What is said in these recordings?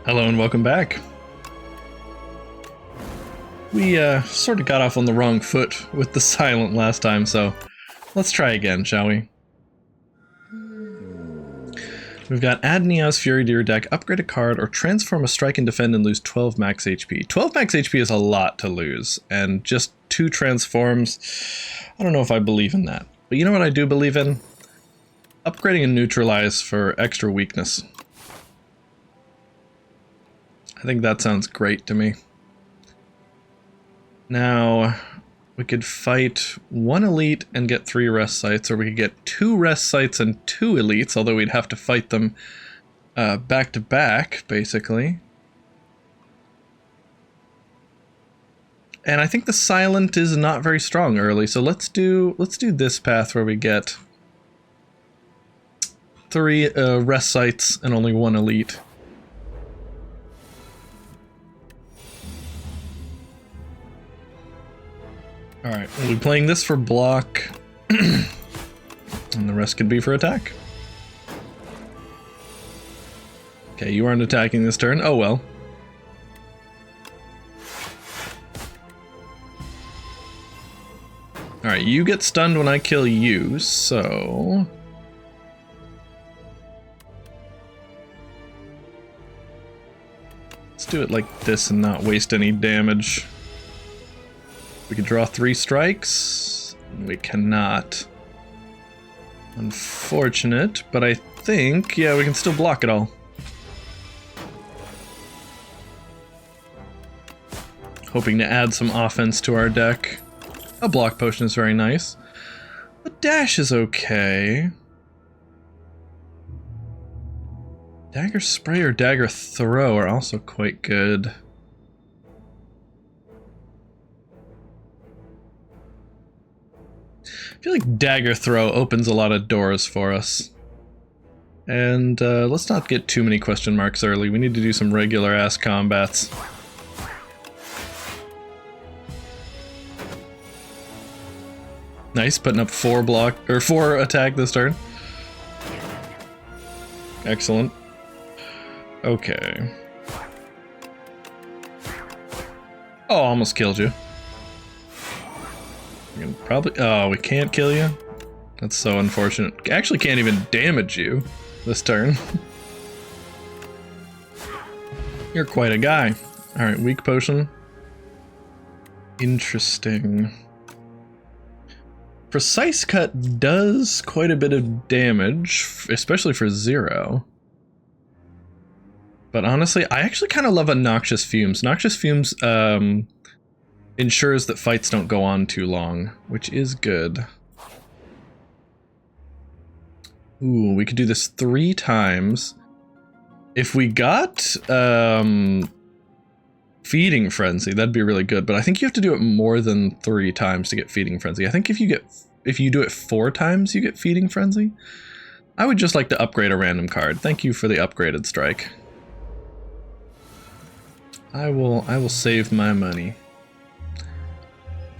Hello and welcome back. We sort of got off on the wrong foot with the silent last time, so let's try again, shall we? We've got add Neos Fury to your deck, upgrade a card, or transform a strike and defend and lose 12 max HP. 12 max HP is a lot to lose, and just 2 transforms, I don't know if I believe in that. But you know what I do believe in? Upgrading a neutralize for extra weakness. I think that sounds great to me. Now, we could fight 1 elite and get 3 rest sites, or we could get 2 rest sites and 2 elites, although we'd have to fight them back to back, basically. And I think the silent is not very strong early, so let's do this path where we get 3 rest sites and only 1 elite. Alright, we'll be playing this for block, and the rest could be for attack. Okay, you aren't attacking this turn. Oh well. Alright, you get stunned when I kill you, so... let's do it like this and not waste any damage. We can draw 3 strikes. We cannot. Unfortunate, but I think, yeah, we can still block it all. Hoping to add some offense to our deck. A block potion is very nice. A dash is okay. Dagger spray or dagger throw are also quite good. I feel like dagger throw opens a lot of doors for us. And let's not get too many question marks early. We need to do some regular ass combats. Nice, putting up 4 attack this turn. Excellent. Okay. Oh, almost killed you. We can probably... oh, we can't kill you? That's so unfortunate. Actually can't even damage you this turn. You're quite a guy. Alright, weak potion. Interesting. Precise cut does quite a bit of damage, especially for 0. But honestly, I actually kind of love a Noxious Fumes. Noxious Fumes ensures that fights don't go on too long, which is good. Ooh, we could do this 3 times. If we got Feeding Frenzy, that'd be really good, but I think you have to do it more than 3 times to get Feeding Frenzy. I think if you do it 4 times, you get Feeding Frenzy. I would just like to upgrade a random card. Thank you for the upgraded strike. I will save my money.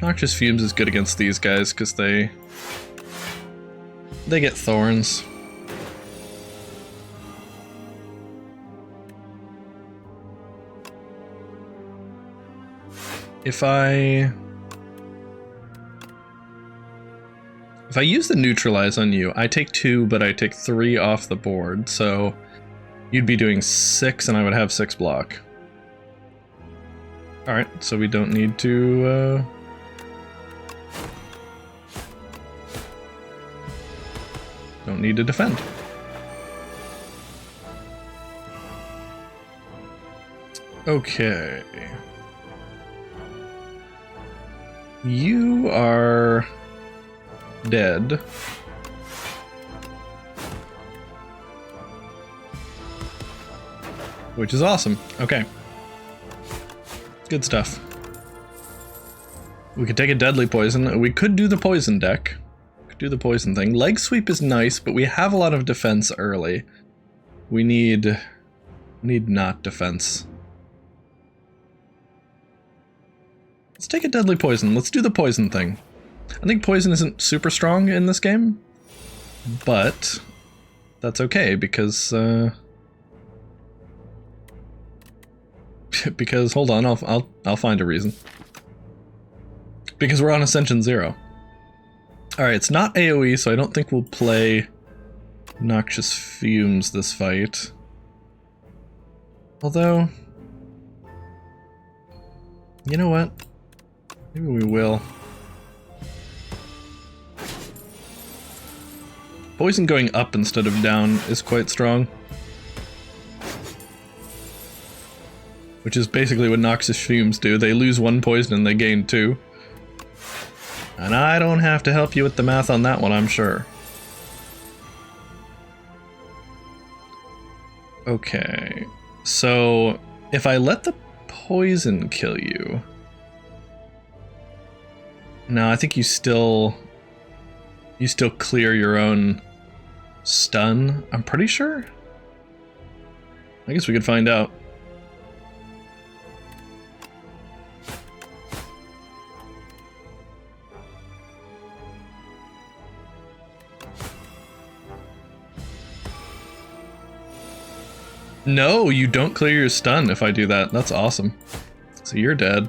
Noxious Fumes is good against these guys because they get thorns. If I use the neutralize on you, I take 2, but I take 3 off the board, so you'd be doing 6 and I would have 6 block. Alright, so we don't need to defend. Okay. You are dead. Which is awesome. Okay. Good stuff. We could take a deadly poison. We could do the poison deck. Do the poison thing. Leg sweep is nice, but we have a lot of defense early. We need not defense. Let's take a deadly poison. Let's do the poison thing. I think poison isn't super strong in this game, but that's okay because Because, hold on, I'll find a reason. Because we're on Ascension 0. Alright, it's not AoE, so I don't think we'll play Noxious Fumes this fight. Although, you know what? Maybe we will. Poison going up instead of down is quite strong. Which is basically what Noxious Fumes do. They lose 1 poison and they gain 2. And I don't have to help you with the math on that one, I'm sure. Okay, so if I let the poison kill you... No, I think you still clear your own stun, I'm pretty sure? I guess we could find out. No, you don't clear your stun if I do that. That's awesome. So you're dead.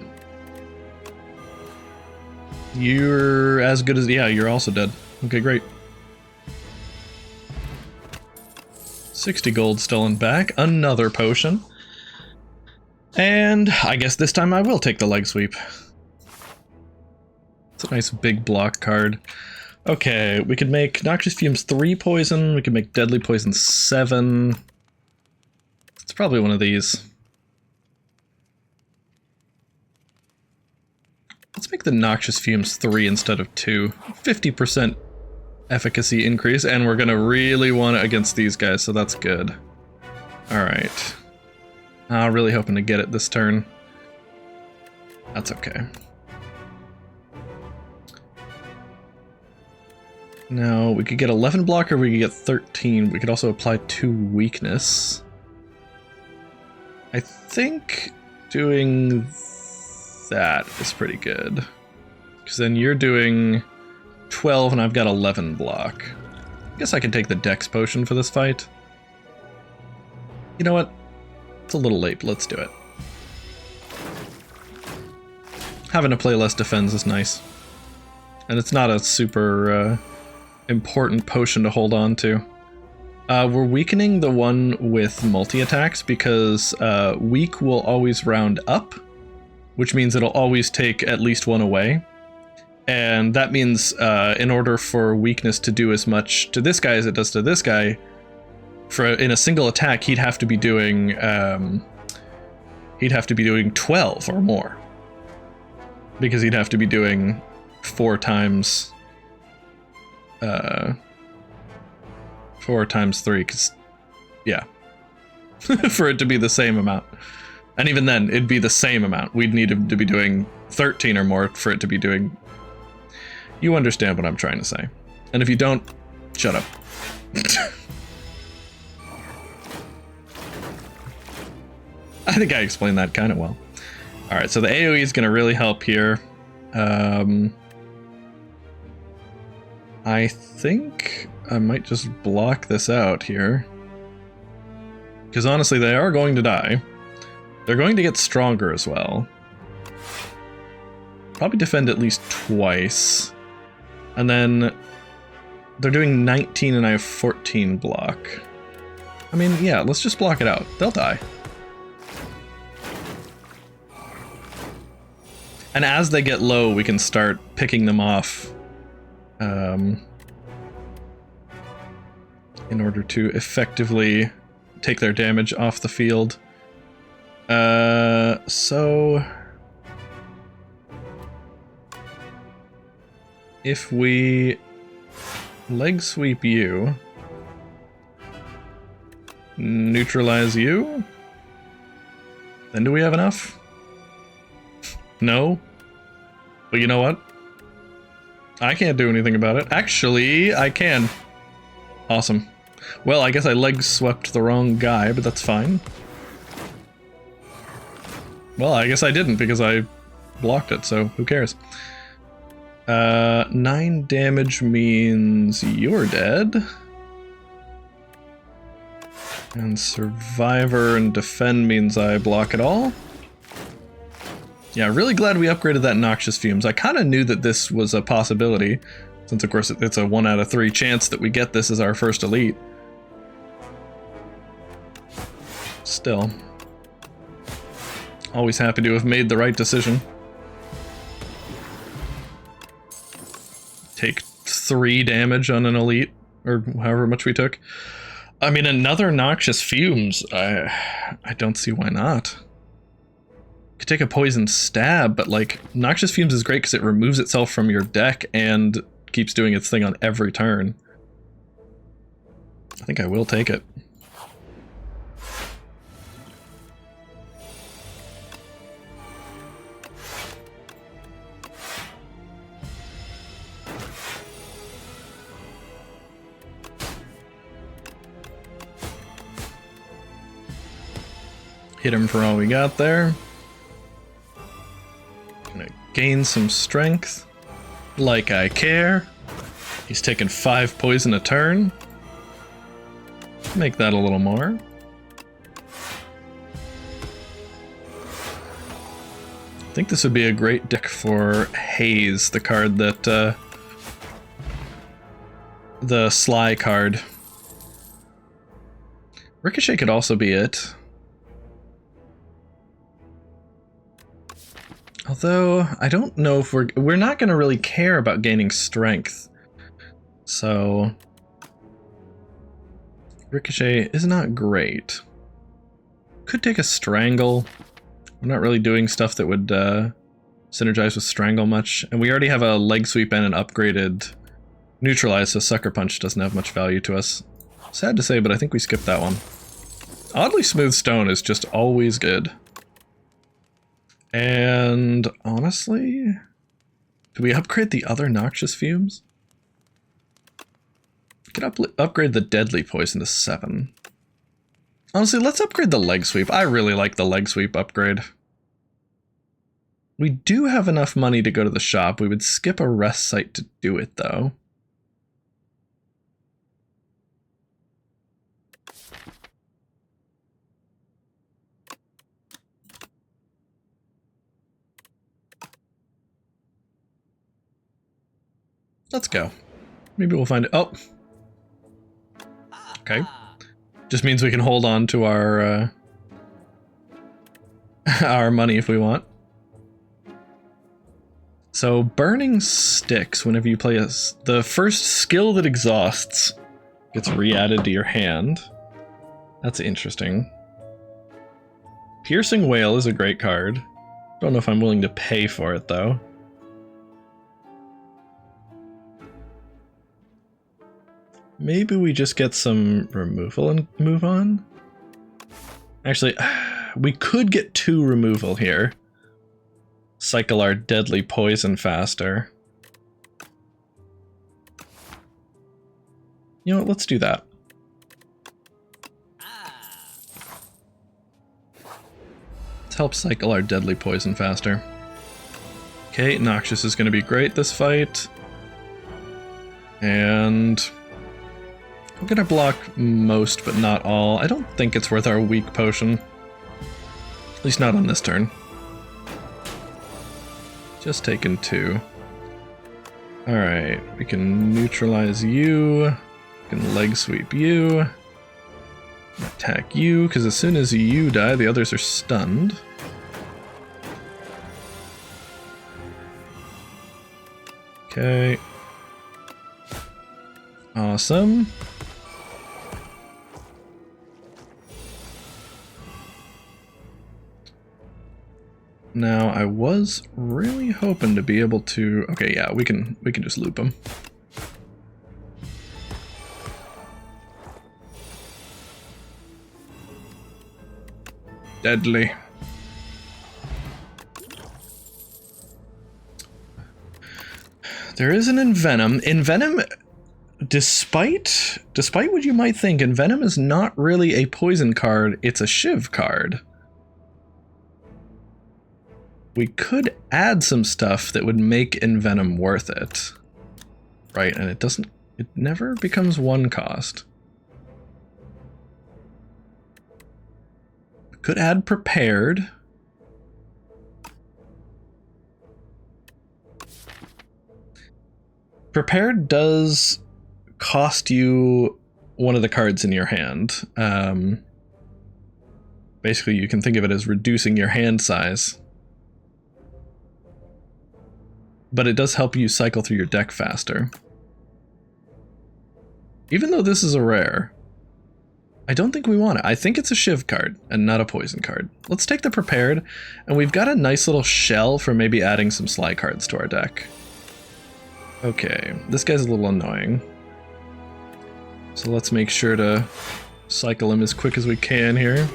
You're as good as... yeah, you're also dead. Okay, great. 60 gold still in back. Another potion. And I guess this time I will take the leg sweep. It's a nice big block card. Okay, we could make Noxious Fumes 3 poison. We could make Deadly Poison 7. It's probably one of these. Let's make the Noxious Fumes 3 instead of 2. 50% efficacy increase, and we're gonna really want it against these guys, so that's good. Alright. I'm really hoping to get it this turn. That's okay. Now, we could get 11 block or we could get 13. We could also apply 2 weakness. I think doing that is pretty good. Because then you're doing 12 and I've got 11 block. I guess I can take the Dex potion for this fight. You know what? It's a little late, but let's do it. Having to play less defense is nice. And it's not a super important potion to hold on to. We're weakening the one with multi-attacks because weak will always round up, which means it'll always take at least 1 away. And that means in order for weakness to do as much to this guy as it does to this guy, in a single attack he'd have to be doing 12 or more. Because he'd have to be doing 4 times 4 times 3, because, yeah. For it to be the same amount. And even then, it'd be the same amount. We'd need him to be doing 13 or more for it to be doing... You understand what I'm trying to say. And if you don't, shut up. I think I explained that kind of well. Alright, so the AoE is going to really help here. I think I might just block this out here. Because honestly, they are going to die. They're going to get stronger as well. Probably defend at least twice. And then they're doing 19 and I have 14 block. I mean, yeah, let's just block it out. They'll die. And as they get low, we can start picking them off. In order to effectively take their damage off the field. So... if we leg sweep you, neutralize you, then do we have enough? No? But you know what? I can't do anything about it. Actually, I can. Awesome. Well, I guess I leg swept the wrong guy, but that's fine. Well, I guess I didn't because I blocked it, so who cares? 9 damage means you're dead. And survivor and defend means I block it all. Yeah, really glad we upgraded that Noxious Fumes. I kind of knew that this was a possibility, since of course it's a 1 out of 3 chance that we get this as our first elite. Still. Always happy to have made the right decision. Take 3 damage on an elite, or however much we took. I mean, another Noxious Fumes, I don't see why not. Could take a Poison Stab, but like, Noxious Fumes is great because it removes itself from your deck and keeps doing its thing on every turn. I think I will take it. Hit him for all we got there. Gonna gain some strength. Like I care. He's taking 5 poison a turn. Make that a little more. I think this would be a great deck for Haze, the card that, the Sly card. Ricochet could also be it. Although, I don't know if we're not going to really care about gaining strength. So, Ricochet is not great. Could take a Strangle. We're not really doing stuff that would synergize with Strangle much. And we already have a Leg Sweep and an upgraded Neutralize, so Sucker Punch doesn't have much value to us. Sad to say, but I think we skipped that one. Oddly Smooth Stone is just always good. And honestly, do we upgrade the other Noxious Fumes? We could upgrade the Deadly Poison to 7. Honestly, let's upgrade the Leg Sweep. I really like the Leg Sweep upgrade. We do have enough money to go to the shop. We would skip a rest site to do it, though. Let's go. Maybe we'll find it. Oh. Okay. Just means we can hold on to our our money if we want. So Burning Sticks, whenever you play the first skill that exhausts gets re-added to your hand. That's interesting. Piercing Wail is a great card. Don't know if I'm willing to pay for it though. Maybe we just get some removal and move on? Actually, we could get 2 removal here. Cycle our Deadly Poison faster. You know what, let's do that. Let's help cycle our Deadly Poison faster. Okay, Noxious is going to be great this fight. And we're gonna block most, but not all. I don't think it's worth our weak potion. At least not on this turn. Just taking 2. Alright, we can neutralize you. We can leg sweep you. Attack you, because as soon as you die, the others are stunned. Okay. Awesome. Now, I was really hoping to be able to... Okay, yeah, we can just loop them. Deadly. There is an Envenom. Envenom, despite what you might think, Envenom is not really a poison card, it's a Shiv card. We could add some stuff that would make Envenom worth it. Right, and it never becomes 1 cost. We could add Prepared. Prepared does cost you one of the cards in your hand. Basically, you can think of it as reducing your hand size. But it does help you cycle through your deck faster. Even though this is a rare, I don't think we want it. I think it's a Shiv card and not a poison card. Let's take the prepared, and we've got a nice little shell for maybe adding some Sly cards to our deck. Okay, this guy's a little annoying. So let's make sure to cycle him as quick as we can here.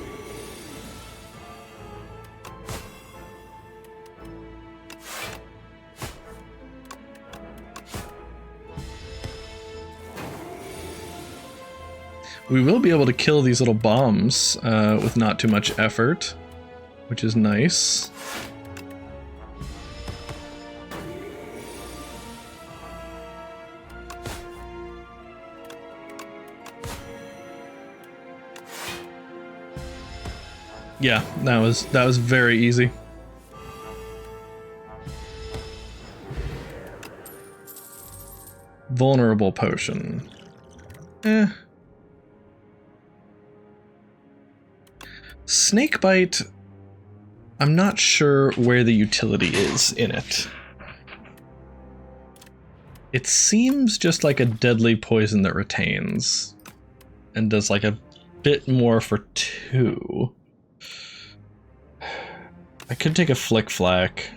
We will be able to kill these little bombs with not too much effort, which is nice. Yeah, that was very easy. Vulnerable potion. Snakebite, I'm not sure where the utility is in it. It seems just like a deadly poison that retains and does like a bit more for 2. I could take a Flick Flack.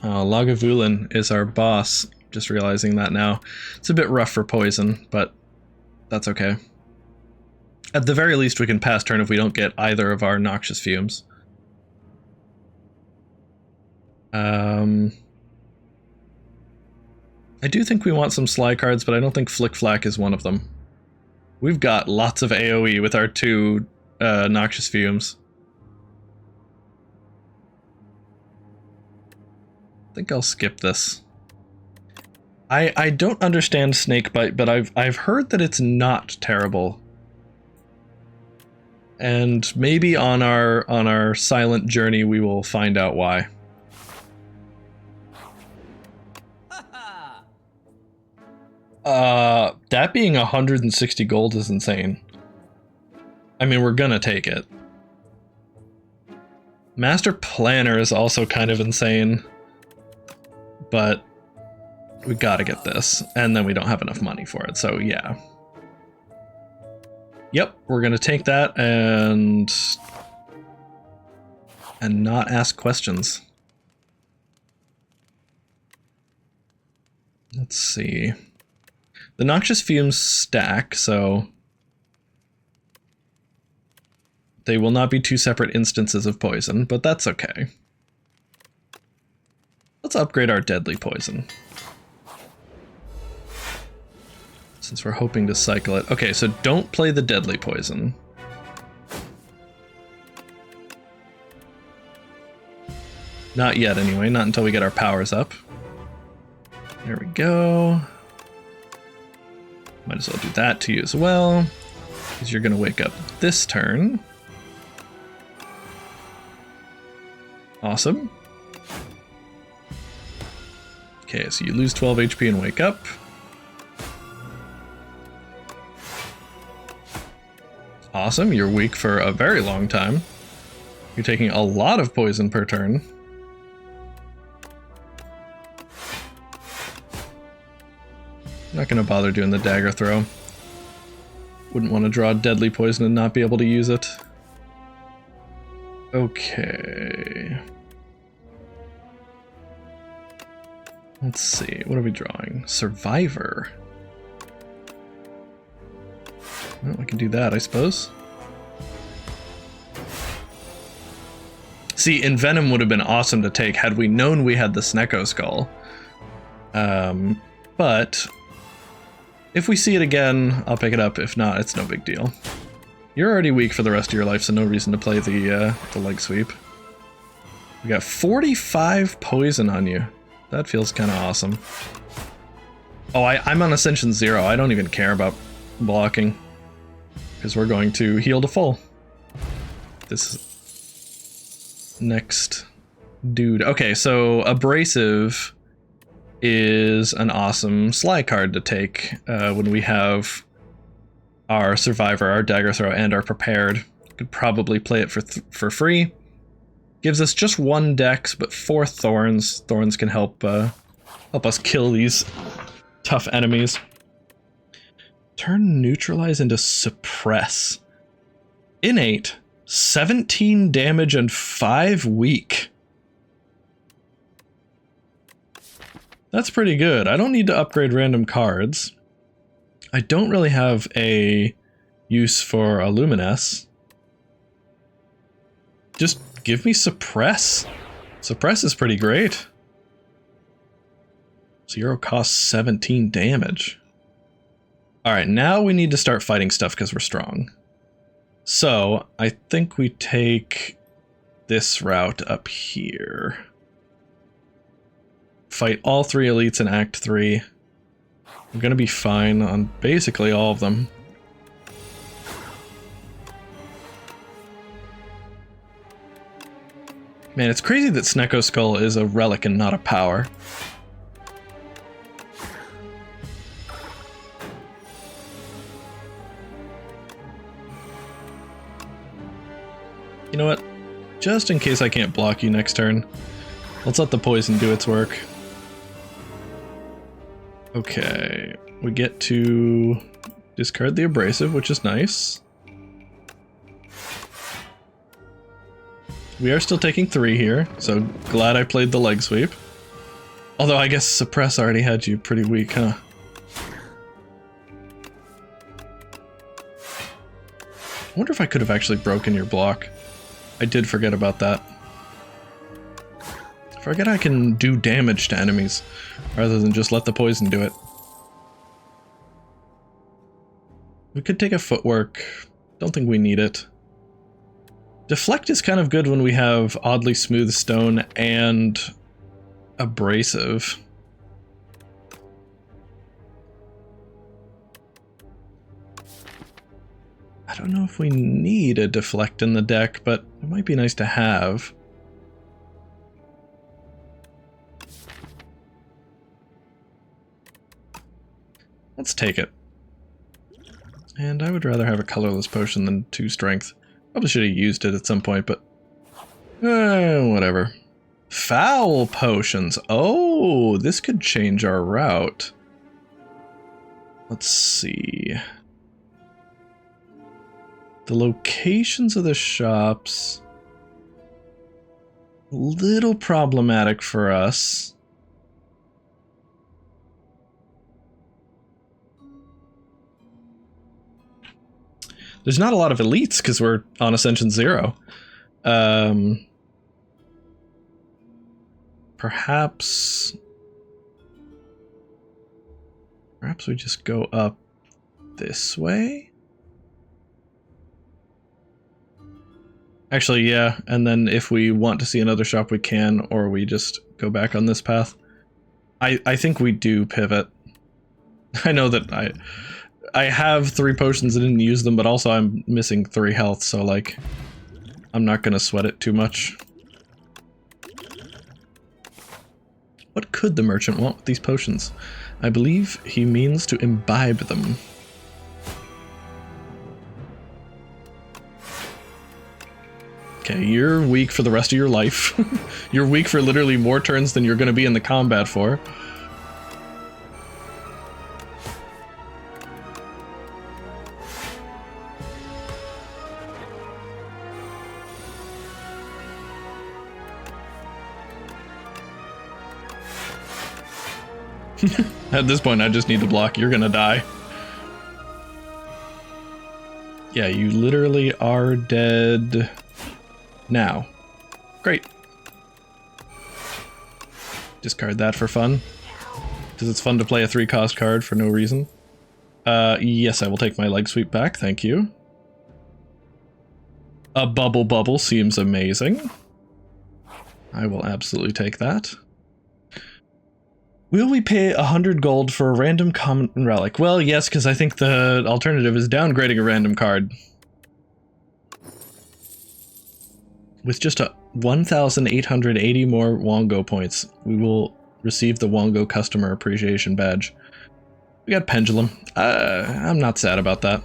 Lagavulin is our boss. Just realizing that now. It's a bit rough for poison, but that's okay. At the very least, we can pass turn if we don't get either of our noxious fumes. I do think we want some Sly cards, but I don't think Flick Flack is one of them. We've got lots of AoE with our 2 noxious fumes. I think I'll skip this. I don't understand Snakebite, but I've heard that it's not terrible. And maybe on our silent journey we will find out why. That being 160 gold is insane. I mean, we're gonna take it. Master Planner is also kind of insane, but we gotta get this, and then we don't have enough money for it, so yeah. Yep, we're gonna take that and not ask questions. Let's see. The noxious fumes stack, so they will not be 2 separate instances of poison, but that's okay. Let's upgrade our deadly poison, since we're hoping to cycle it. Okay, so don't play the deadly poison. Not yet, anyway. Not until we get our powers up. There we go. Might as well do that to you as well, because you're going to wake up this turn. Awesome. Okay, so you lose 12 HP and wake up. Awesome, you're weak for a very long time. You're taking a lot of poison per turn. Not gonna bother doing the dagger throw. Wouldn't want to draw deadly poison and not be able to use it. Okay. Let's see, what are we drawing? Survivor. Well, I can do that, I suppose. See, Envenom would have been awesome to take had we known we had the Snecko Skull. But if we see it again, I'll pick it up. If not, it's no big deal. You're already weak for the rest of your life, so no reason to play the leg sweep. We got 45 poison on you. That feels kind of awesome. Oh, I'm on Ascension 0. I don't even care about blocking, because we're going to heal to full. This is next dude? Okay, so Abrasive is an awesome Sly card to take when we have our Survivor, our Dagger Throw, and our Prepared. Could probably play it for free. Gives us just 1 dex, but 4 Thorns. Thorns can help us kill these tough enemies. Turn Neutralize into Suppress. Innate, 17 damage and 5 weak. That's pretty good. I don't need to upgrade random cards. I don't really have a use for a Luminous. Just give me Suppress. Suppress is pretty great. 0 costs 17 damage. Alright, now we need to start fighting stuff because we're strong. So, I think we take this route up here. Fight all 3 elites in Act 3. I'm gonna be fine on basically all of them. Man, it's crazy that Snecko Skull is a relic and not a power. You know what? Just in case I can't block you next turn, let's let the poison do its work. Okay, we get to discard the Abrasive, which is nice. We are still taking 3 here, so glad I played the leg sweep. Although I guess Suppress already had you pretty weak, huh? I wonder if I could have actually broken your block. I did forget about that. I forget I can do damage to enemies, rather than just let the poison do it. We could take a Footwork. Don't think we need it. Deflect is kind of good when we have Oddly Smooth Stone and Abrasive. I don't know if we need a Deflect in the deck, but it might be nice to have. Let's take it. And I would rather have a colorless potion than 2 strength. Probably should have used it at some point, but whatever. Foul potions. Oh, this could change our route. Let's see. The locations of the shops, a little problematic for us. There's not a lot of elites because we're on Ascension 0. Perhaps we just go up this way? Actually, yeah, and then if we want to see another shop, we can, or we just go back on this path. I think we do pivot. I know that I have 3 potions and didn't use them, but also I'm missing 3 health, so like, I'm not gonna sweat it too much. What could the merchant want with these potions? I believe he means to imbibe them. Okay, you're weak for the rest of your life. You're weak for literally more turns than you're gonna be in the combat for. At this point, I just need to block. You're gonna die. Yeah, you literally are dead now. Great. Discard that for fun. Because it's fun to play a 3-cost card for no reason. Yes, I will take my leg sweep back, thank you. A bubble seems amazing. I will absolutely take that. Will we pay 100 gold for a random common relic? Well, yes, because I think the alternative is downgrading a random card. With just a 1,880 more Wongo points. We will receive the Wongo Customer Appreciation Badge. We got Pendulum. I'm not sad about that.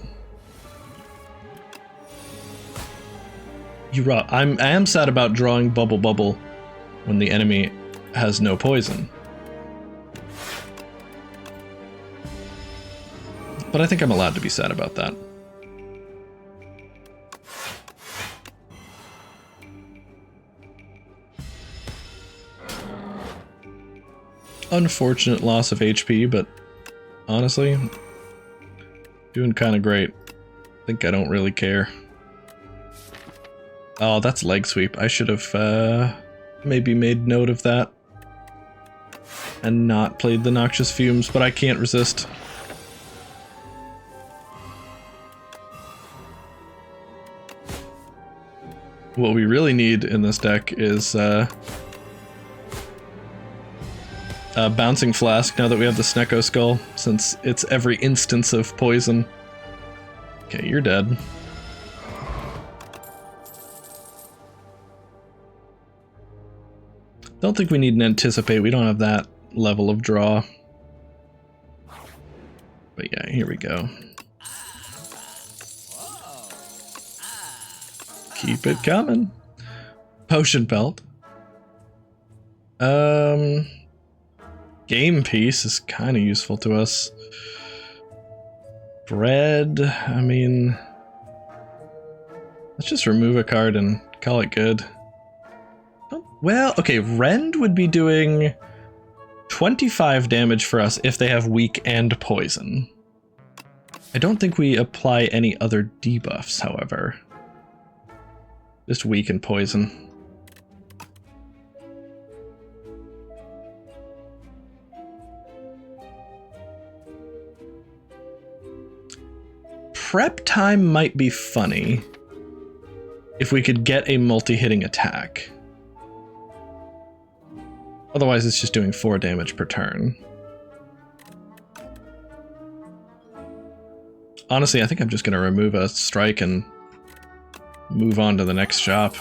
I am sad about drawing Bubble Bubble when the enemy has no poison. But I think I'm allowed to be sad about that. Unfortunate loss of HP, but honestly, doing kind of great. I think I don't really care. Oh, that's leg sweep. I should have maybe made note of that and not played the Noxious Fumes, but I can't resist. What we really need in this deck is Bouncing Flask, now that we have the Snecko Skull, since it's every instance of poison. Okay, you're dead. Don't think we need an Anticipate, we don't have that level of draw. But yeah, here we go. Keep it coming. Potion Belt. Game Piece is kind of useful to us. Bread, I mean, let's just remove a card and call it good. Oh, well, okay, Rend would be doing 25 damage for us if they have weak and poison. I don't think we apply any other debuffs, however. Just weak and poison. Prep Time might be funny if we could get a multi-hitting attack. Otherwise, it's just doing 4 damage per turn. Honestly, I think I'm just going to remove a strike and move on to the next shop.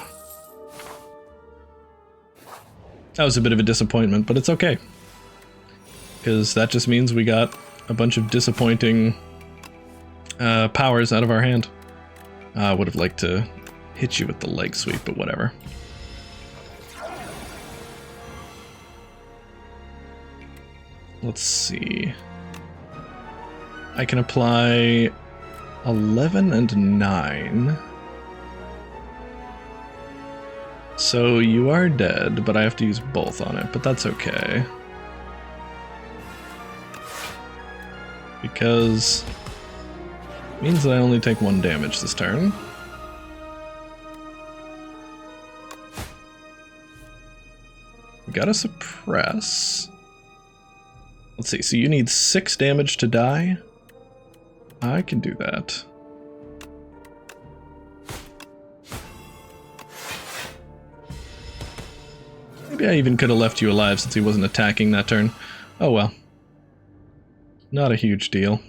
That was a bit of a disappointment, but it's okay. Because that just means we got a bunch of disappointing powers out of our hand. I would have liked to hit you with the leg sweep, but whatever. Let's see. I can apply 11 and 9. So you are dead, but I have to use both on it, but that's okay. Because it means that I only take 1 damage this turn. We gotta suppress. Let's see, so you need 6 damage to die? I can do that. Maybe I even could have left you alive since he wasn't attacking that turn. Oh well. Not a huge deal.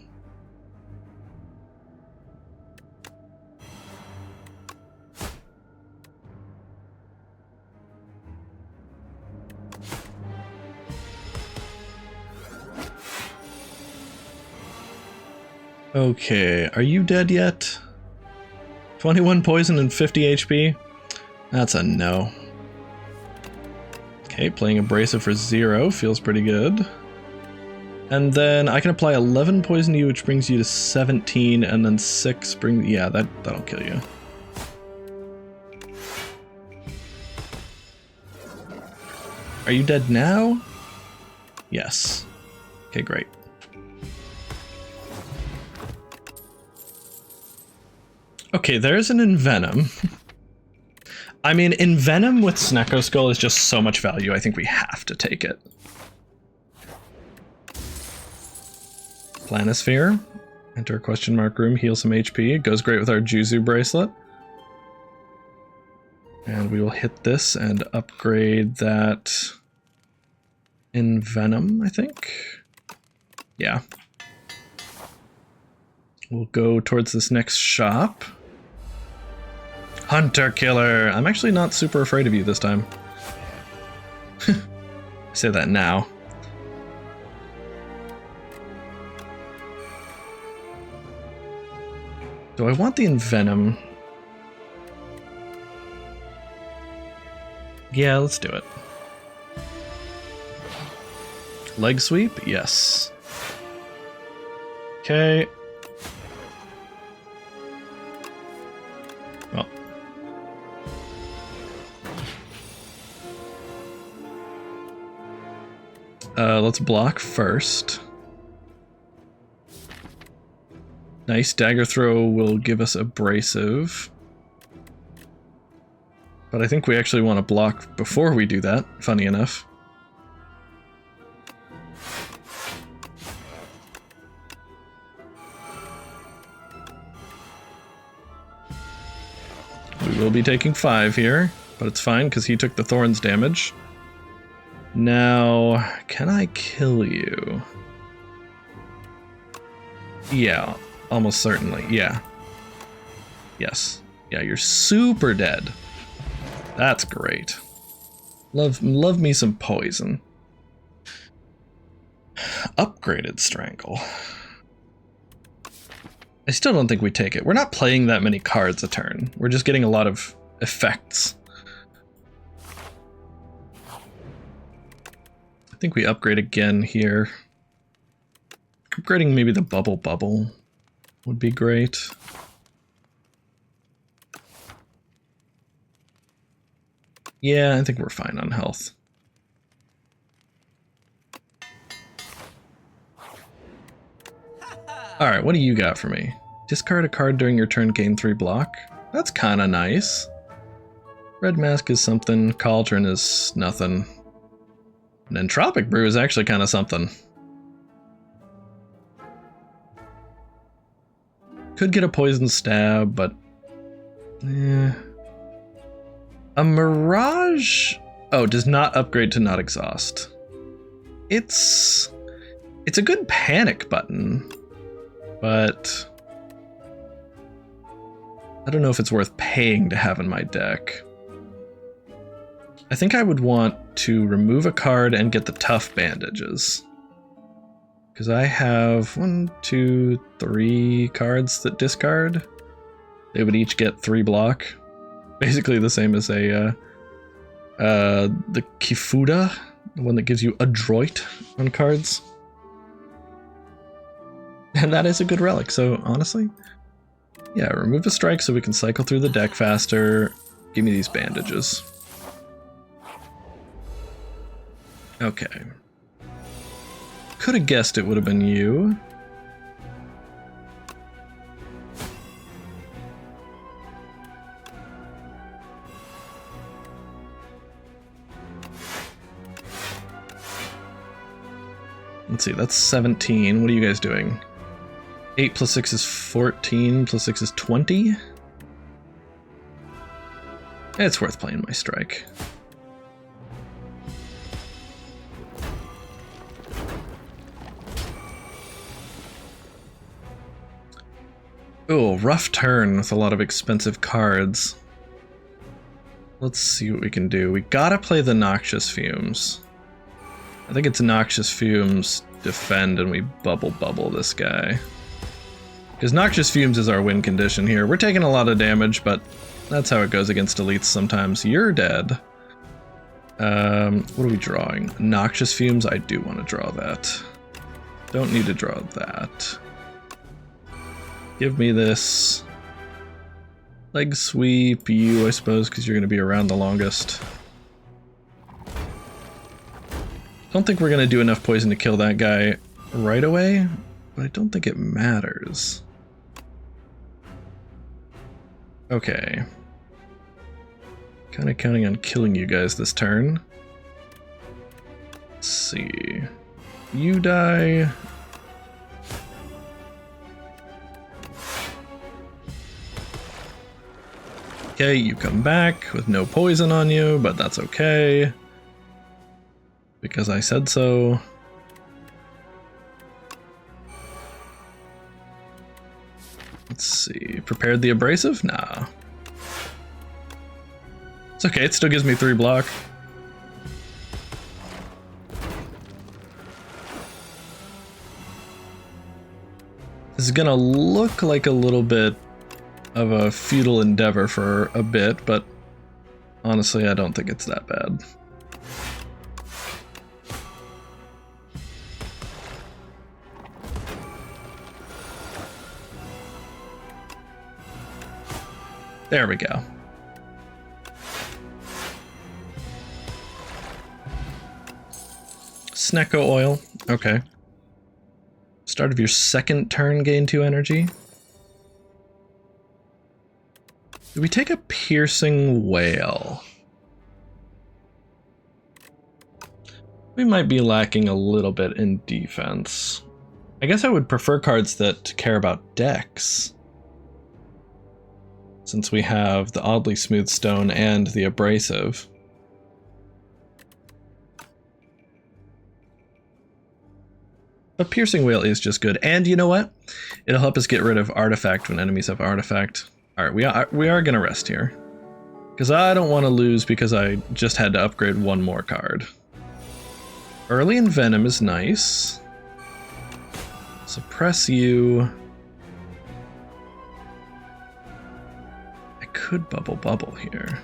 Okay, are you dead yet? 21 poison and 50 HP? That's a no. Okay, playing Abrasive for 0 feels pretty good. And then I can apply 11 poison to you, which brings you to 17, and then 6 brings... yeah, that'll kill you. Are you dead now? Yes. Okay, great. Okay, there's an Envenom. I mean, Envenom with Snecko Skull is just so much value, I think we have to take it. Planisphere. Enter a question mark room, heal some HP. It goes great with our Juzu bracelet. And we will hit this and upgrade that Envenom, I think. Yeah. We'll go towards this next shop. Hunter killer. I'm actually not super afraid of you this time. I say that now. Do I want the Envenom? Yeah, let's do it. Leg sweep? Yes. Okay. Well. Let's block first. Nice. Dagger throw will give us abrasive. But I think we actually want to block before we do that, funny enough. We will be taking 5 here, but it's fine because he took the thorns damage. Now, can I kill you? Yeah, almost certainly. Yeah. Yes. Yeah, you're super dead. That's great. Love me some poison. Upgraded Strangle. I still don't think we take it. We're not playing that many cards a turn. We're just getting a lot of effects. I think we upgrade again here. Upgrading maybe the bubble would be great. Yeah, I think we're fine on health. Alright, what do you got for me? Discard a card during your turn, gain 3 block. That's kinda nice. Red Mask is something, Cauldron is nothing. An Entropic Brew is actually kinda something. Could get a Poison Stab, but... eh. A Mirage... oh, does not upgrade to not exhaust. It's a good panic button. But I don't know if it's worth paying to have in my deck. I think I would want to remove a card and get the tough bandages. Because I have 1, 2, 3 cards that discard. They would each get 3 block. Basically the same as the Kifuda, the one that gives you Adroit on cards. And that is a good relic, so honestly, yeah, remove a strike so we can cycle through the deck faster. Give me these bandages. Okay. Could have guessed it would have been you. Let's see, that's 17. What are you guys doing? 8 plus 6 is 14, plus 6 is 20. It's worth playing my strike. Oh, rough turn with a lot of expensive cards. Let's see what we can do. We gotta play the Noxious Fumes. I think it's Noxious Fumes, defend, and we bubble this guy. Because Noxious Fumes is our win condition here. We're taking a lot of damage, but that's how it goes against elites sometimes. You're dead. What are we drawing? Noxious Fumes? I do want to draw that. Don't need to draw that. Give me this. Leg sweep you, I suppose, because you're going to be around the longest. Don't think we're going to do enough poison to kill that guy right away, but I don't think it matters. Okay. Kind of counting on killing you guys this turn. Let's see. You die. Okay, you come back with no poison on you, but that's okay. Because I said so. Let's see. Prepared the abrasive? Nah. It's okay, it still gives me 3 block. This is gonna look like a little bit of a futile endeavor for a bit, but honestly, I don't think it's that bad. There we go. Snecko oil. Okay. Start of your second turn, gain 2 energy. Do we take a piercing whale? We might be lacking a little bit in defense. I guess I would prefer cards that care about decks, since we have the oddly smooth stone and the abrasive. But piercing whale is just good, and you know what? It'll help us get rid of artifact when enemies have artifact. All right, we are gonna rest here, because I don't want to lose because I just had to upgrade 1 more card. Early Envenom is nice. Suppress you. I could bubble here.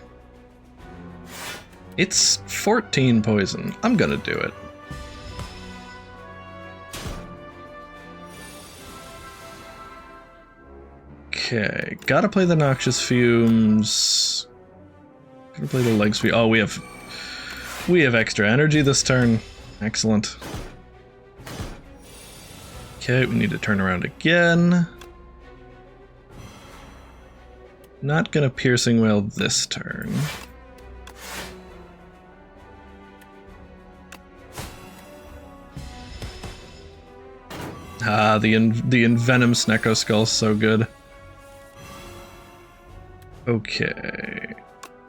It's 14 poison. I'm gonna do it. Okay, gotta play the Noxious Fumes. Gotta play the Leg Sweep. Oh, we have extra energy this turn. Excellent. Okay, we need to turn around again. Not gonna Piercing Whale this turn. Ah, the Envenom Snecko Skull's so good. Okay.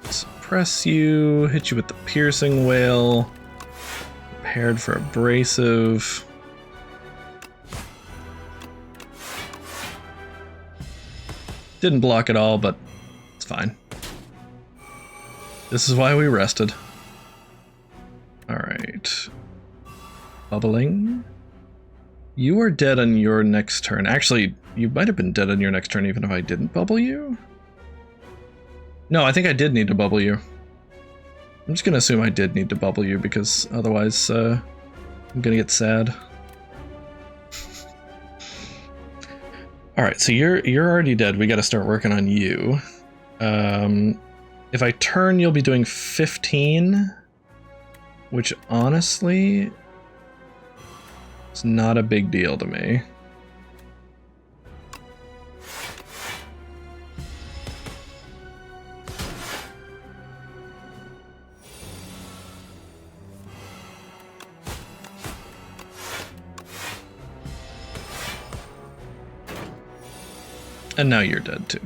Suppress you, hit you with the Piercing Whale. Prepared for abrasive. Didn't block at all, but it's fine. This is why we rested. Alright. Bubbling. You are dead on your next turn. Actually, you might have been dead on your next turn even if I didn't bubble you. No, I think I did need to bubble you. I'm just gonna assume I did need to bubble you because otherwise I'm gonna get sad. Alright, so you're already dead. We gotta start working on you. If I turn, you'll be doing 15, which honestly is not a big deal to me. And now you're dead too.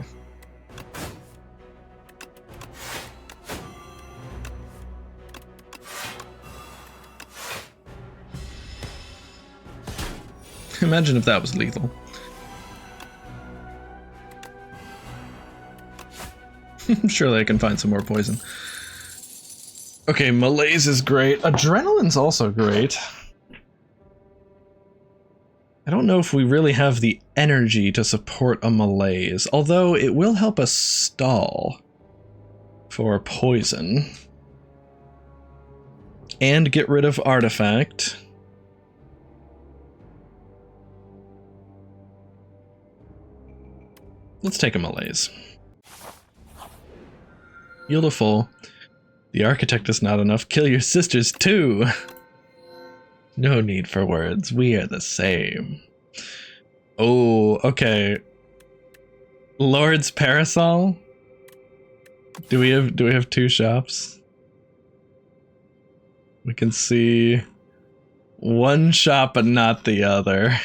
Imagine if that was lethal. Surely I can find some more poison. Okay, malaise is great. Adrenaline's also great. I don't know if we really have the energy to support a malaise, although it will help us stall for poison. And get rid of artifact. Let's take a malaise. Beautiful. The architect is not enough. Kill your sisters too. No need for words. We are the same. Oh, okay. Lord's Parasol? Do we have 2 shops? We can see one shop but not the other.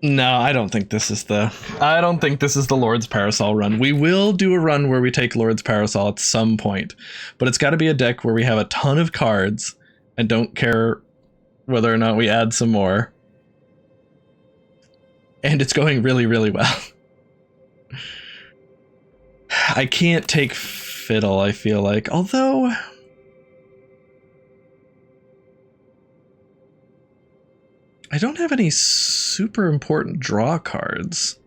No, I don't think this is the Lord's Parasol run. We will do a run where we take Lord's Parasol at some point, but it's got to be a deck where we have a ton of cards and don't care whether or not we add some more. And it's going really, really well. I can't take Fiddle, I feel like. Although... I don't have any super important draw cards.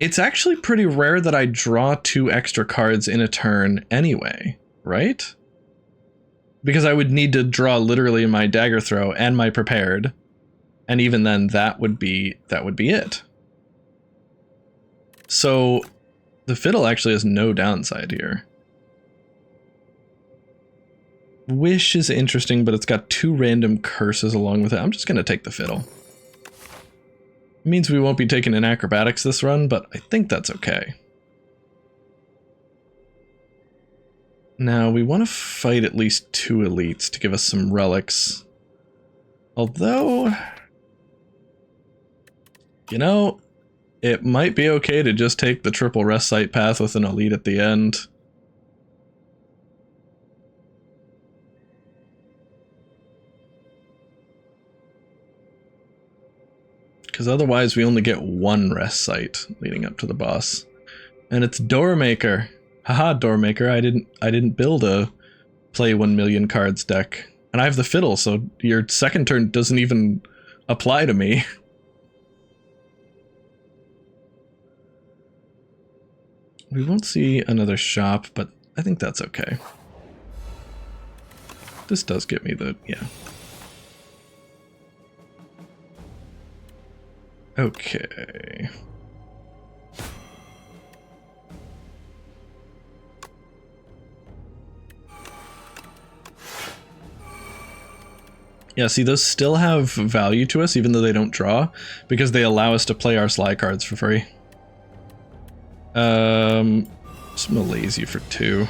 It's actually pretty rare that I draw 2 extra cards in a turn anyway, right? Because I would need to draw literally my dagger throw and my prepared, and even then that would be it. So the Fiddle actually has no downside here. Wish is interesting, but it's got 2 random curses along with it. I'm just going to take the Fiddle. It means we won't be taking an acrobatics this run, but I think that's okay. Now, we want to fight at least 2 elites to give us some relics. Although, you know, it might be okay to just take the triple rest site path with an elite at the end. Because otherwise we only get 1 rest site leading up to the boss. And it's Doormaker. Haha, Doormaker, I didn't build a play 1 million cards deck. And I have the Fiddle, so your second turn doesn't even apply to me. We won't see another shop, but I think that's okay. This does get me the, yeah. Okay. Yeah, see, those still have value to us, even though they don't draw, because they allow us to play our Sly cards for free. Just malaise you for 2.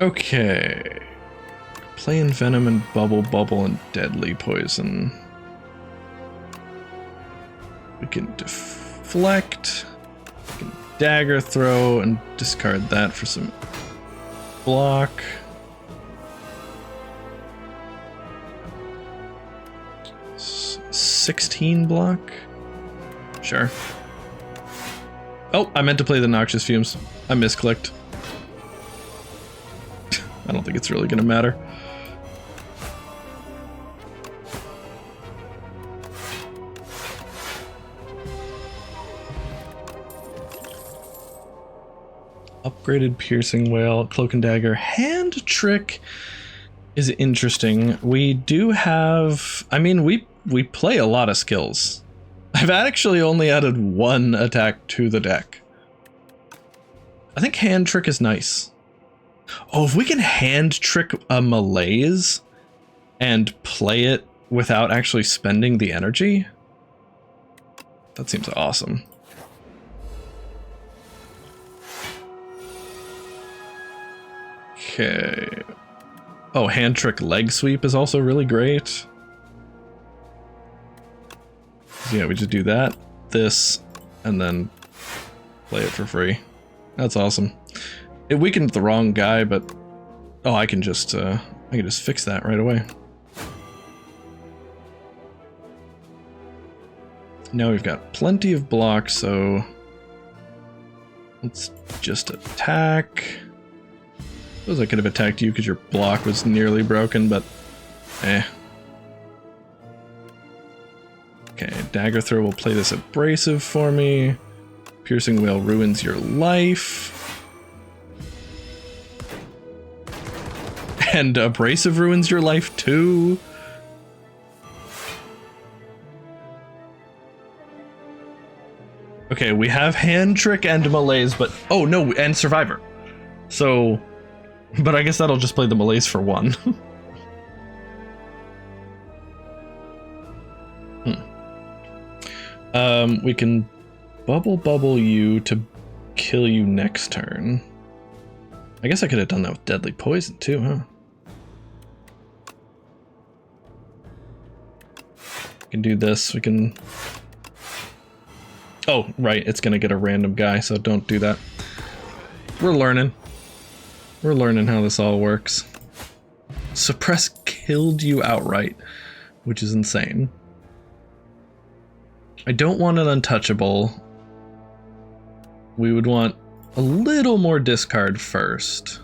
Okay. Play Envenom and Bubble and Deadly Poison. We can deflect. We can dagger throw and discard that for some block. S 16 block? Sure. Oh, I meant to play the Noxious Fumes. I misclicked. I don't think it's really gonna matter. Upgraded Piercing Wail, Cloak and Dagger. Hand Trick is interesting. We do have... I mean, we play a lot of skills. I've actually only added 1 attack to the deck. I think Hand Trick is nice. Oh, if we can Hand Trick a Malaise and play it without actually spending the energy, that seems awesome. Okay. Oh, Hand Trick Leg Sweep is also really great. So yeah, we just do that, this, and then play it for free. That's awesome. It weakened the wrong guy, but oh, I can just fix that right away. Now we've got plenty of blocks, so let's just attack. Suppose I could have attacked you because your block was nearly broken, but eh. Okay, Dagger Throw will play this abrasive for me. Piercing Wail ruins your life. And abrasive ruins your life too. Okay, we have Hand Trick and Malaise, but oh no, and Survivor. So, but I guess that'll just play the Malaise for 1. We can bubble you to kill you next turn. I guess I could have done that with Deadly Poison too, huh? We can do this, we can... Oh, right, it's gonna get a random guy, so don't do that. We're learning. We're learning how this all works. Suppress killed you outright, which is insane. I don't want an untouchable. We would want a little more discard first.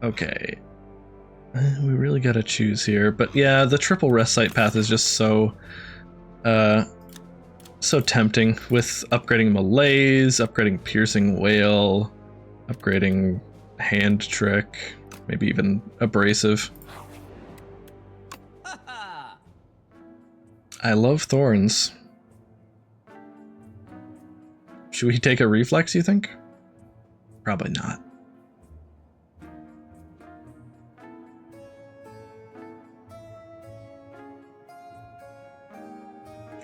Okay. We really gotta choose here. But yeah, the triple rest site path is just so tempting with upgrading Malaise, upgrading Piercing Wail, upgrading Hand Trick, maybe even Abrasive. I love Thorns. Should we take a Reflex, you think? Probably not.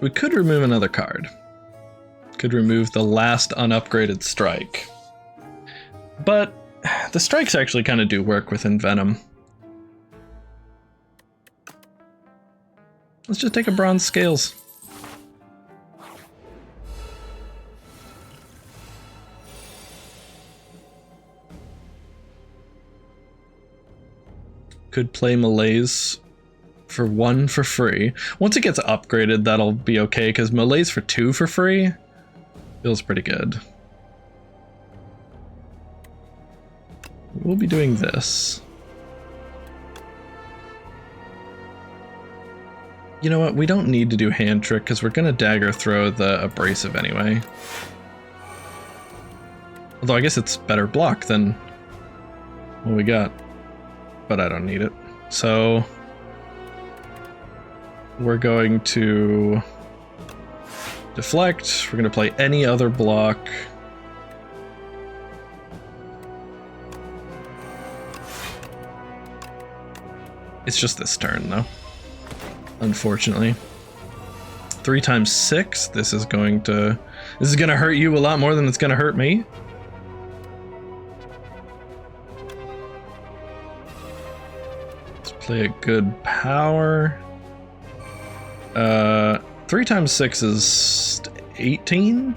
We could remove another card. Could remove the last unupgraded strike. But the strikes actually kind of do work within Venom. Let's just take a Bronze Scales. Could play Malaise for 1 for free. Once it gets upgraded, that'll be okay, because Malaise for 2 for free feels pretty good. We'll be doing this. You know what? We don't need to do Hand Trick, because we're going to Dagger Throw the Abrasive anyway. Although I guess it's better block than what we got. But I don't need it. So we're going to deflect. We're going to play any other block. It's just this turn, though. Unfortunately. 3 times 6. This is going to hurt you a lot more than it's going to hurt me. Let's play a good power. 3 times 6 is 18.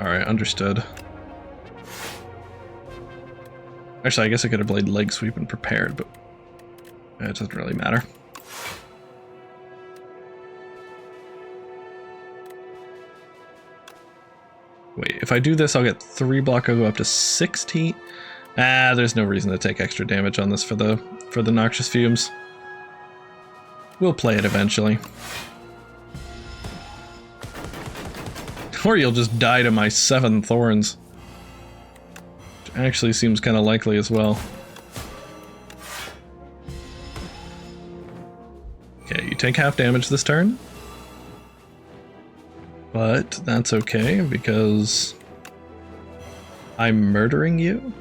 All right, understood. Actually, I guess I could have played Leg Sweep and prepared, but it doesn't really matter. Wait, if I do this, I'll get 3 block. I'll go up to 60. Ah, there's no reason to take extra damage on this for the Noxious Fumes. We'll play it eventually. Or you'll just die to my 7 Thorns. Which actually seems kind of likely as well. Okay, you take half damage this turn. But that's okay, because I'm murdering you.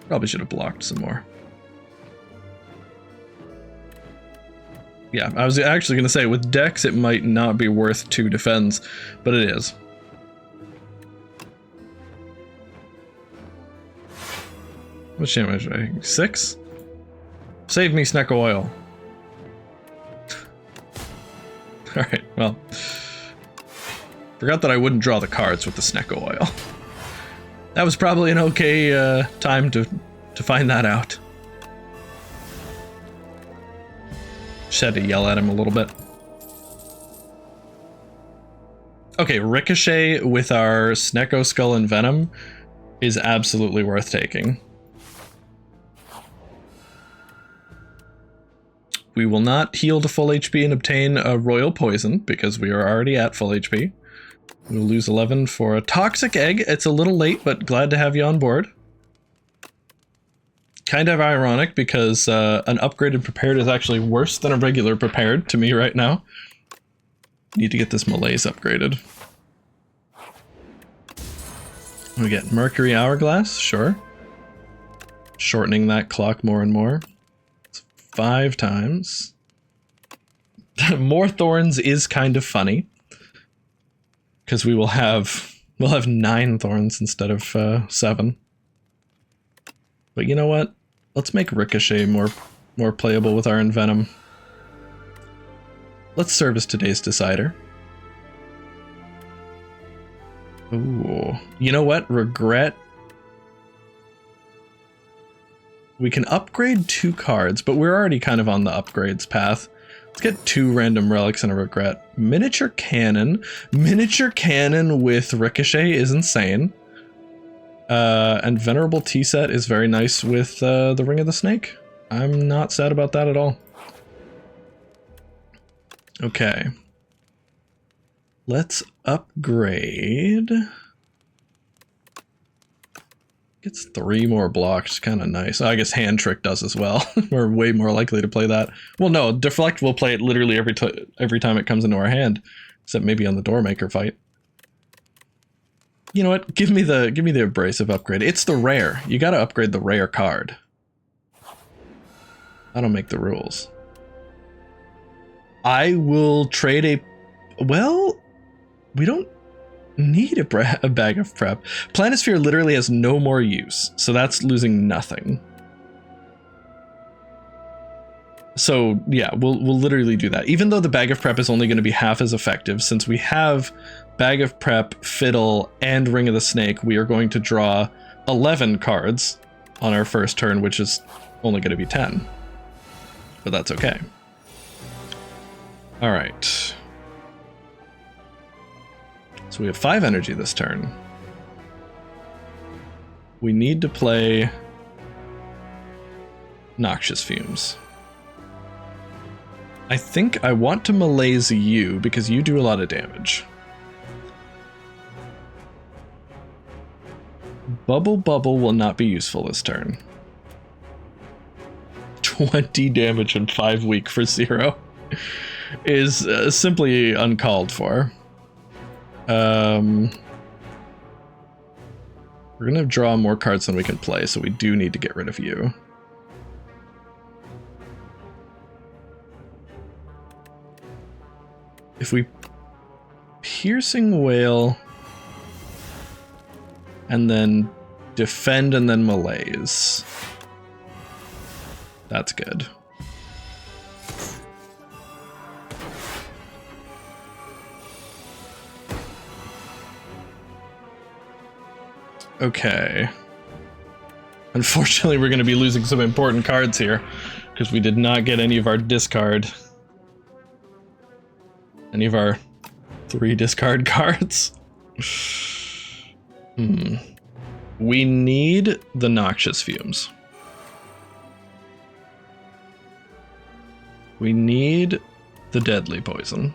Probably should have blocked some more. Yeah, I was actually going to say, with Dex, it might not be worth 2 defends, but it is. How much damage did I take? 6? Save me, Snecko Oil. Alright, well. Forgot that I wouldn't draw the cards with the Snecko Oil. That was probably an okay time to find that out. Just had to yell at him a little bit. Okay, Ricochet with our Snecko Skull and Venom is absolutely worth taking. We will not heal to full HP and obtain a Royal Poison, because we are already at full HP. We'll lose 11 for a Toxic Egg. It's a little late, but glad to have you on board. Kind of ironic, because an upgraded Prepared is actually worse than a regular Prepared to me right now. Need to get this Malaise upgraded. We get Mercury Hourglass, sure. Shortening that clock more and more. It's 5 times. More Thorns is kind of funny, because we'll have 9 Thorns instead of 7. But you know what? Let's make Ricochet more playable with our Envenom. Let's service today's Decider. Ooh. You know what? Regret. We can upgrade 2 cards, but we're already kind of on the upgrades path. Let's get 2 random relics and a regret. Miniature cannon. Miniature cannon with ricochet is insane. And venerable tea set is very nice with the Ring of the Snake. I'm not sad about that at all. Okay. Let's upgrade. Gets 3 more blocks, kind of nice. I guess Hand Trick does as well. We're way more likely to play that. Well, no, Deflect will play it literally every time it comes into our hand, except maybe on the Doormaker fight. You know what? Give me the abrasive upgrade. It's the rare. You got to upgrade the rare card. I don't make the rules. I will trade a. Well, we don't need a bag of prep. Planisphere literally has no more use, so that's losing nothing. So yeah, we'll literally do that. Even though the bag of prep is only going to be half as effective, since we have bag of prep, fiddle, and Ring of the Snake, we are going to draw 11 cards on our first turn, which is only going to be 10. But that's okay. All right. So we have 5 energy this turn. We need to play Noxious Fumes. I think I want to malaise you because you do a lot of damage. Bubble Bubble will not be useful this turn. 20 damage and 5 weak for 0 is simply uncalled for. We're gonna draw more cards than we can play, so we do need to get rid of you. If we Piercing Wail and then defend and then malaise, that's good. Okay. Unfortunately, we're going to be losing some important cards here because we did not get any of our discard. Any of our 3 discard cards. We need the Noxious Fumes. We need the Deadly Poison.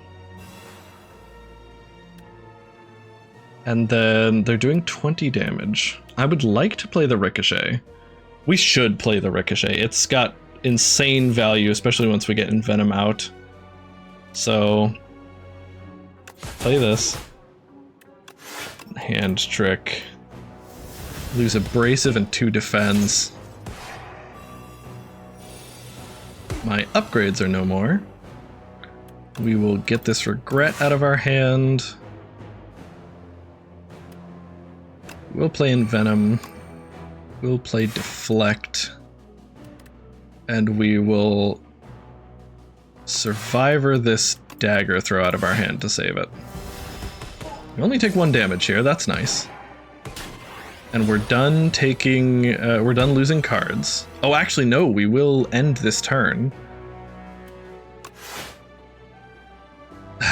And then they're doing 20 damage. I would like to play the Ricochet. We should play the Ricochet. It's got insane value, especially once we get Envenom out. So, play this. Hand Trick. Lose Abrasive and 2 defense. My upgrades are no more. We will get this Regret out of our hand. We'll play Envenom. We'll play Deflect. And we will Survivor this Dagger throw out of our hand to save it. We only take 1 damage here, that's nice. And we're done taking, we're done losing cards. Oh, actually, no, we will end this turn.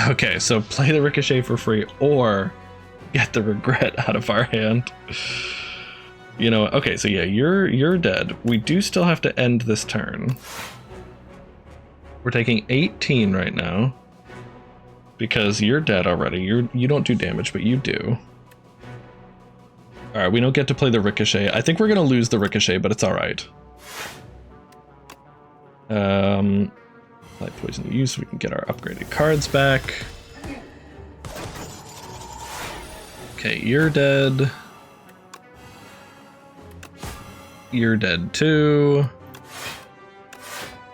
Okay, so play the Ricochet for free, or get the Regret out of our hand. You know, okay, so yeah, you're dead. We do still have to end this turn. We're taking 18 right now. Because you're dead already. You don't do damage, but you do. Alright, we don't get to play the Ricochet. I think we're gonna lose the Ricochet, but it's alright. Light Poison use so we can get our upgraded cards back. Okay, you're dead. You're dead too.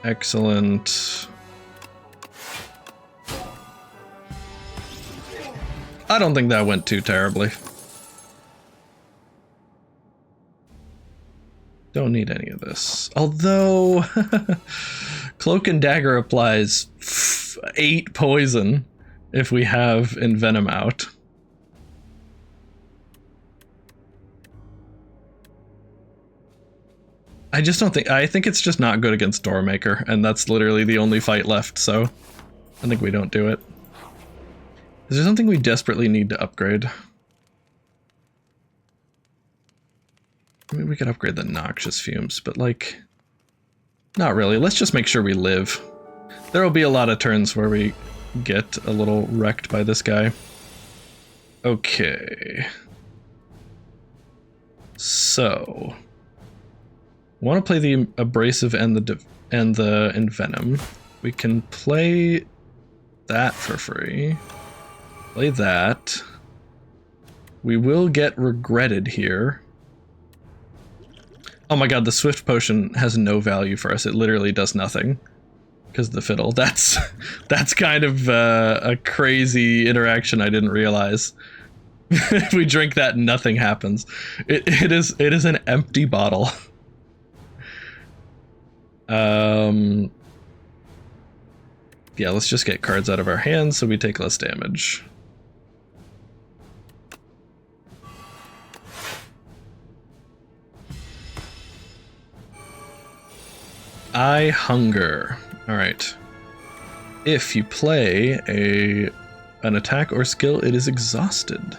Excellent. I don't think that went too terribly. Don't need any of this. Although, Cloak and Dagger applies 8 poison if we have Envenom out. I just don't think, I think it's just not good against Doormaker, and that's literally the only fight left, so I think we don't do it. Is there something we desperately need to upgrade? I mean, we could upgrade the noxious fumes, but like, not really. Let's just make sure we live. There will be a lot of turns where we get a little wrecked by this guy. Okay. So, I want to play the abrasive and the envenom. We can play that for free. Play that. We will get regretted here. Oh my god, the swift potion has no value for us. It literally does nothing because of the fiddle. That's kind of a crazy interaction I didn't realize. If we drink that, nothing happens. It is an empty bottle. Yeah, let's just get cards out of our hands so we take less damage. I hunger. All right. If you play an attack or skill, it is exhausted.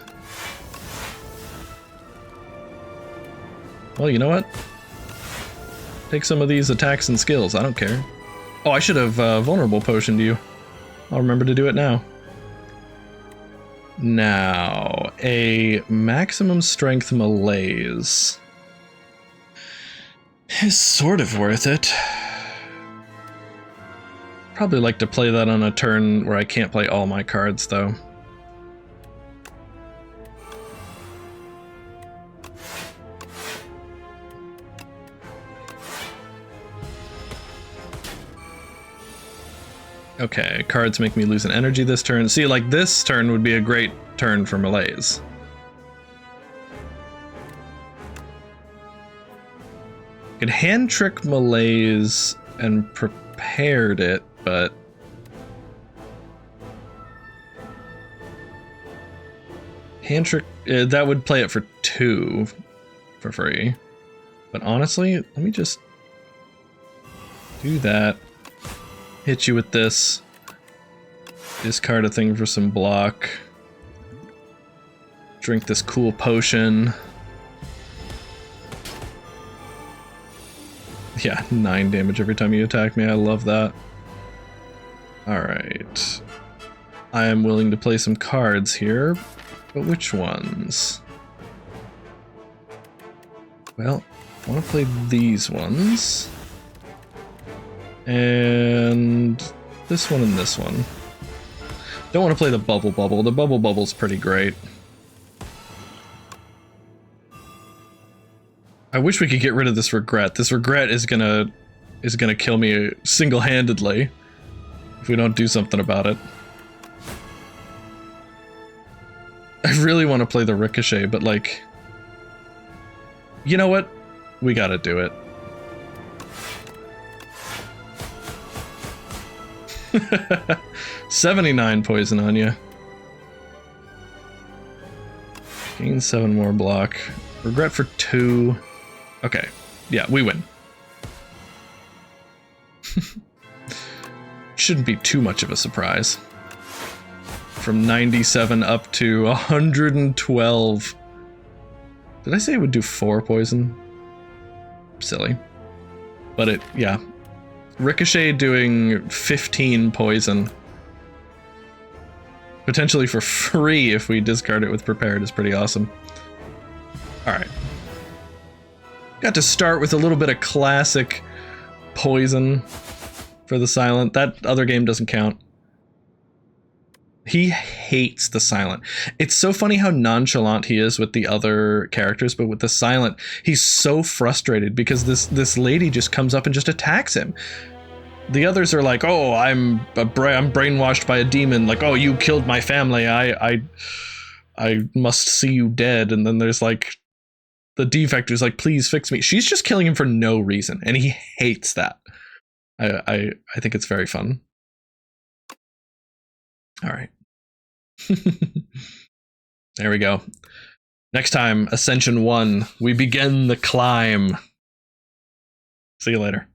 Well, you know what? Take some of these attacks and skills. I don't care. Oh, I should have vulnerable potioned you. I'll remember to do it now. Now, a maximum strength malaise is sort of worth it. Probably like to play that on a turn where I can't play all my cards, though. Okay, cards make me lose an energy this turn. See, like this turn would be a great turn for malaise. Could hand trick malaise and prepared it, but hand trick, that would play it for 2 for free. But honestly, let me just do that. Hit you with this. Discard a thing for some block. Drink this cool potion. Yeah, 9 damage every time you attack me. I love that. Alright. I am willing to play some cards here, but which ones? Well, I want to play these ones. And this one and this one. Don't want to play the bubble bubble. The bubble bubble's pretty great. I wish we could get rid of this regret. This regret is gonna kill me single-handedly if we don't do something about it. I really want to play the ricochet, but like, you know what? We gotta do it. 79 poison on you. Gain 7 more block. Regret for 2. Okay, yeah, we win. Shouldn't be too much of a surprise. From 97 up to 112. Did I say it would do 4 poison? Silly. But it, yeah. Ricochet doing 15 poison. Potentially for free if we discard it with prepared is pretty awesome. Alright. Got to start with a little bit of classic poison for the silent. That other game doesn't count. He hates the silent. It's so funny how nonchalant he is with the other characters, but with the silent, he's so frustrated because this lady just comes up and just attacks him. The others are like, "Oh, I'm brainwashed by a demon. Like, oh, you killed my family. I must see you dead." And then there's like the defect who's like, "Please fix me." She's just killing him for no reason, and he hates that. I think it's very fun. All right. There we go. Next time, Ascension 1, we begin the climb. See you later.